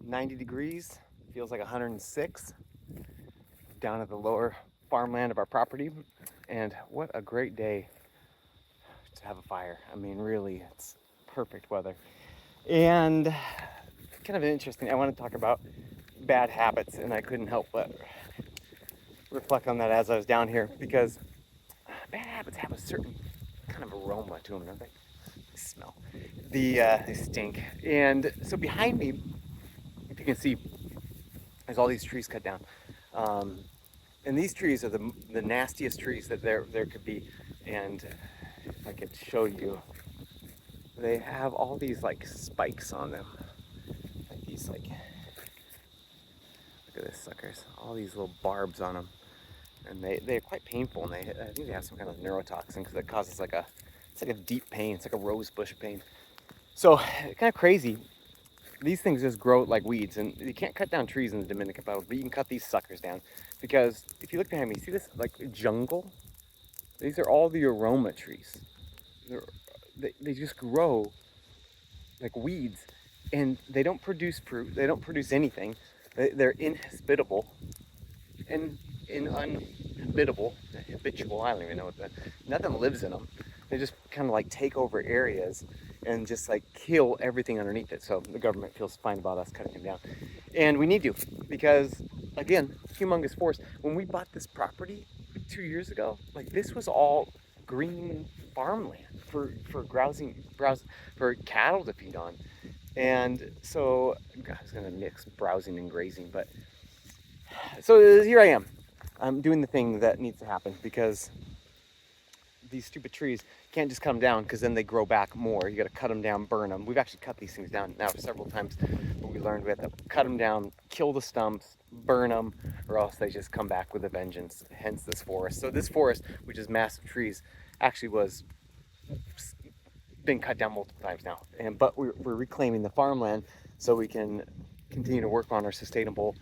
90 degrees, feels like 106 down at the lower farmland of our property. And what a great day to have a fire. I mean, really, it's perfect weather. And kind of interesting, I want to talk about bad habits, and I couldn't help but reflect on that as I was down here, because bad habits have a certain kind of aroma to them, don't they? They smell. They stink. And so behind me, if you can see, there's all these trees cut down. And these trees are the nastiest trees that there could be. And if I could show you, they have all these like spikes on them. Like these like, look at this suckers. All these little barbs on them. And they're quite painful, and I think they have some kind of neurotoxin because it causes it's like a deep pain. It's like a rose bush pain. So kind of crazy. These things just grow like weeds, and you can't cut down trees in the Dominican Republic, but you can cut these suckers down, because if you look behind me, see this like jungle? These are all the aroma trees. They just grow like weeds, and they don't produce fruit. They don't produce anything. They're inhospitable and habitable, I don't even know what nothing lives in them. They just kind of like take over areas and just like kill everything underneath it. So the government feels fine about us cutting them down. And we need to, because again, humongous forest. When we bought this property 2 years ago, like this was all green farmland for for cattle to feed on. And so I was gonna mix browsing and grazing, but so here I am. I'm doing the thing that needs to happen, because these stupid trees can't just cut them down, because then they grow back more. You got to cut them down, burn them. We've actually cut these things down now several times, but we learned we have to cut them down, kill the stumps, burn them, or else they just come back with a vengeance. Hence this forest. So this forest, which is massive trees, actually was been cut down multiple times now. But we're reclaiming the farmland so we can continue to work on our sustainable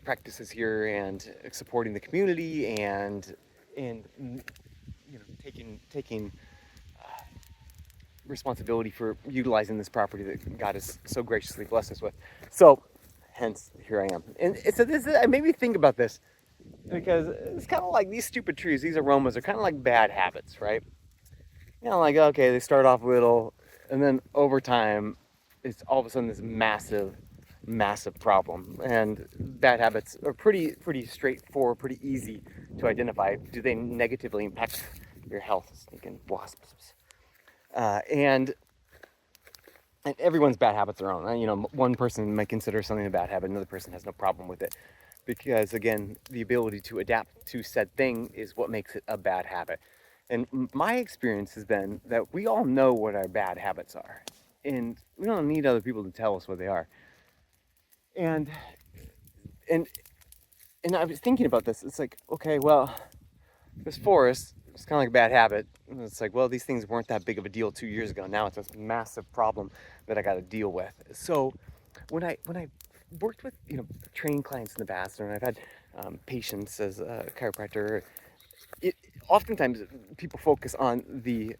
practices here, and supporting the community, and taking responsibility for utilizing this property that God has so graciously blessed us with. So hence here I am. And so it made me think about this, because it's kind of like these stupid trees, these aromas are kind of like bad habits, right? Like, okay, they start off little, and then over time it's all of a sudden this massive problem. And bad habits are pretty straightforward, pretty easy to identify. Do they negatively impact your health? Stinking wasps. And everyone's bad habits are own. One person might consider something a bad habit, another person has no problem with it, because again, the ability to adapt to said thing is what makes it a bad habit. And my experience has been that we all know what our bad habits are, and we don't need other people to tell us what they are. And I was thinking about this. It's like, okay, well, this forest, it's kind of like a bad habit. It's like, well, these things weren't that big of a deal 2 years ago. Now it's a massive problem that I got to deal with. So when I worked with trained clients in the past, and I've had patients as a chiropractor, oftentimes people focus on the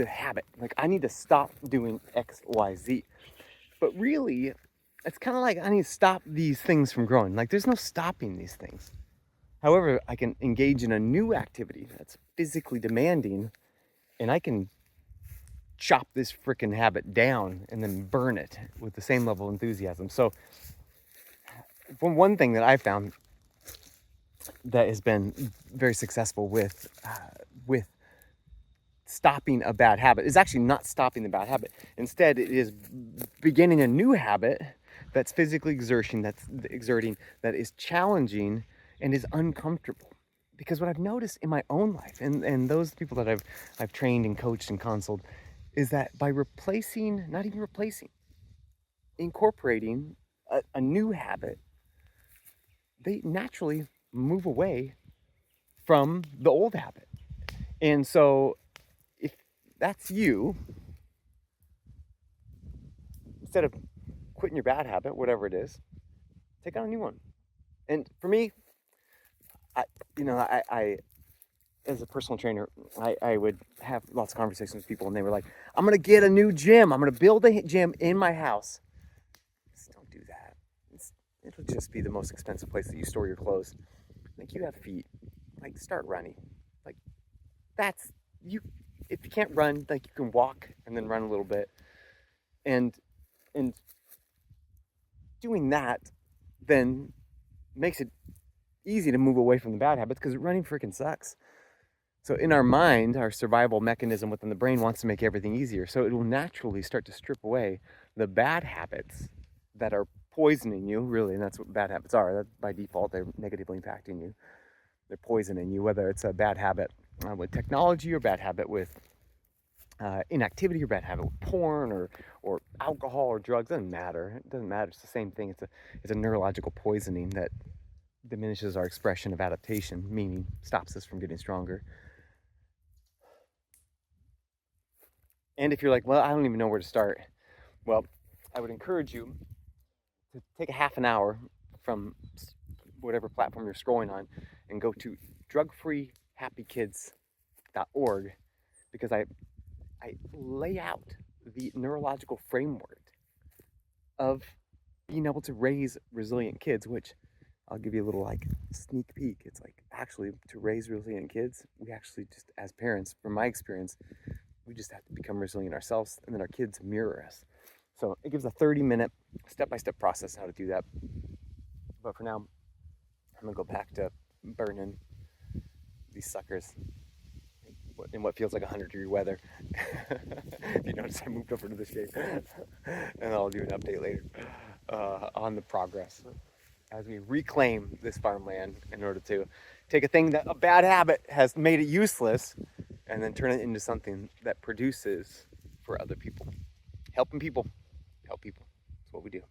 habit. Like, I need to stop doing X, Y, Z. But really, it's kind of like I need to stop these things from growing. Like, there's no stopping these things. However, I can engage in a new activity that's physically demanding, and I can chop this freaking habit down and then burn it with the same level of enthusiasm. So one thing that I found that has been very successful with stopping a bad habit is actually not stopping the bad habit. Instead, it is beginning a new habit that's physically exerting, that is challenging and is uncomfortable. Because what I've noticed in my own life, and those people that I've trained and coached and counseled, is that by incorporating a new habit, they naturally move away from the old habit. And so if that's you, instead of quitting your bad habit, whatever it is, take on a new one. And for me, I as a personal trainer, I would have lots of conversations with people, and they were like, I'm going to get a new gym. I'm going to build a gym in my house. Just don't do that. it'll just be the most expensive place that you store your clothes. Like, you have feet, like, start running. Like, that's, you, if you can't run, like, you can walk and then run a little bit. And doing that then makes it easy to move away from the bad habits, because running freaking sucks. So in our mind, our survival mechanism within the brain wants to make everything easier. So it will naturally start to strip away the bad habits that are poisoning you, really, and that's what bad habits are. That, by default, they're negatively impacting you. They're poisoning you, whether it's a bad habit with technology, or bad habit with inactivity, or bad habit with porn, or alcohol, or drugs. Doesn't matter. It doesn't matter. It's the same thing. It's a neurological poisoning that diminishes our expression of adaptation, meaning stops us from getting stronger. And if you're like, well, I don't even know where to start, well, I would encourage you to take a half an hour from whatever platform you're scrolling on and go to drugfreehappykids.org, because I lay out the neurological framework of being able to raise resilient kids, which I'll give you a little like sneak peek. It's like, actually, to raise resilient kids, we actually just, as parents, from my experience, we just have to become resilient ourselves, and then our kids mirror us. So it gives a 30-minute step-by-step process how to do that. But for now, I'm gonna go back to burning these suckers in what feels like 100-degree weather. If you notice, I moved over to the shade, and I'll do an update later on the progress as we reclaim this farmland in order to take a thing that a bad habit has made it useless, and then turn it into something that produces for other people. Helping people help people. That's what we do.